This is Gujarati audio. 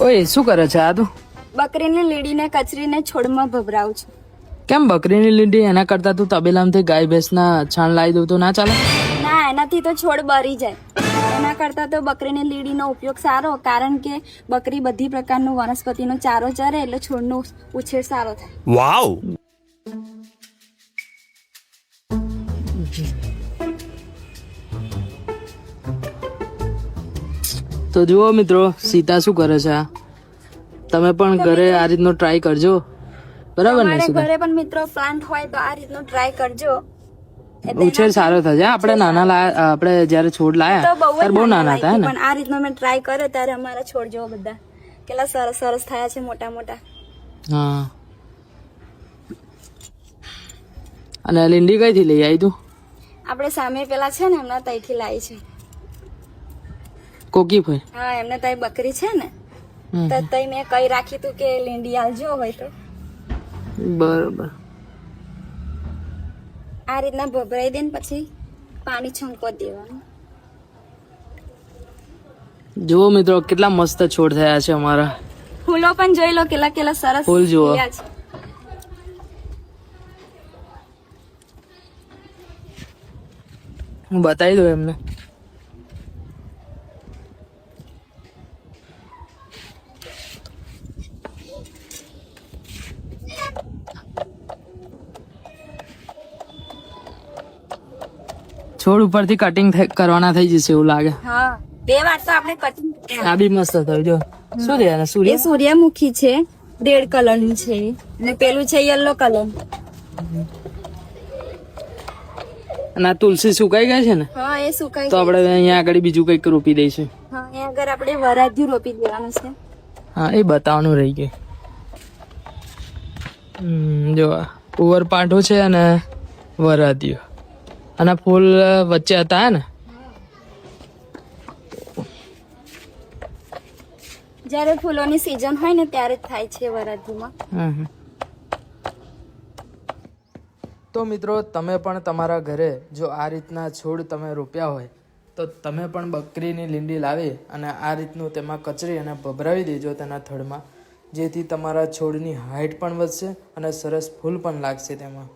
ઓય શું કરે છે આ તું? બકરીની લીડીને કચરીને છોડમાં ભભરાવું છું. કેમ બકરીની લીંડી? એના કરતા તું તબેલામાંથી ગાય ભેંસના છાણ લાવી દઉં તો ના ચાલે? ના, એનાથી તો છોડ બળી જાય. એના કરતા તો બકરીની લીડીનો ઉપયોગ સારો, કારણ કે બકરી બધી પ્રકારનું વનસ્પતિનો ચારો ચરે એટલે છોડનો ઉછેર સારો થાય. વાવ. તો જુઓ મિત્રો, સીતા શું કરે છે આ. તમે પણ ઘરે આ રીતનો ટ્રાય કરજો, બરાબર ને તમારે સીતા? ઘરે પણ મિત્રો પ્લાન્ટ હોય તો આ રીતનું ટ્રાય કરજો. ઉછેર સારો થશે. આપણે નાના આપણે જયારે છોડ લાયા તો બહુ જ ત્યારે બહુ નાના હતા હે ને, પણ આ રીતનો મેં ટ્રાય કર્યો ત્યારે અમારા છોડ જો બધા કેટલા સરસ સરસ થયા છે, મોટા મોટા. હા. અને લીંડી કઈથી લઈ આવી તું? આપણે સામે પેલા છે ને એમના તઈથી લાવી છે. કોકી ભાઈ? હા, એમને તઈ બકરી છે ને, તો તઈ મેં કઈ રાખી તું કે લીંડી આલજો હોય તો. બરોબર. આ રીતના ભભરાઈ દે ને પછી પાણી છંકો દેવાનું. જુઓ મિત્રો, કેટલા મસ્ત છોડ થયા છે અમારા. ફૂલો પણ જોઈ લો કેટલા કેટલા સરસ ફૂલ જુઓ. ખીલ્યા છે. હું બતાવી દઉં એમને. છોડ ઉપરથી કટિંગ કરવાના થઈ જશે એવું લાગે. હા, 2 વાર તો આપણે કટિંગ. આ બી મસ્ત થયું. જો શું છે આને? એ સૂર્ય. સૂર્યમુખી છે, રેડ કલરની છે, અને પેલું છે યલો કલર. અને આ તુલસી સુકાઈ ગઈ છે ને, હા, એ સુકાઈ તો ગઈ. આપણે અહીંયા આગળ બીજું કંઈક રોપી દઈશું. હા, એ આગળ આપણે વરાધ્યું રોપી દેવાનું છે. હા, એ બતાવવાનું રહી ગયું. જો કુંવરપાઠું છે અને વરાધ્યું, અને ફૂલ વચ્ચે હતા ને. જ્યારે ફૂલોની સીઝન હોય ને ત્યારે જ થાય છે વરાધ્યુંમાં. તો મિત્રો, તમે પણ તમારા ઘરે જો આ રીતના છોડ તમે રોપ્યા હોય તો તમે પણ બકરીની લીંડી લાવી અને આ રીતનું તેમાં કચરી અને ભભરાવી દેજો તેના થડમાં, જેથી તમારા છોડની હાઇટ પણ વધશે અને સરસ ફૂલ પણ લાગશે તેમાં.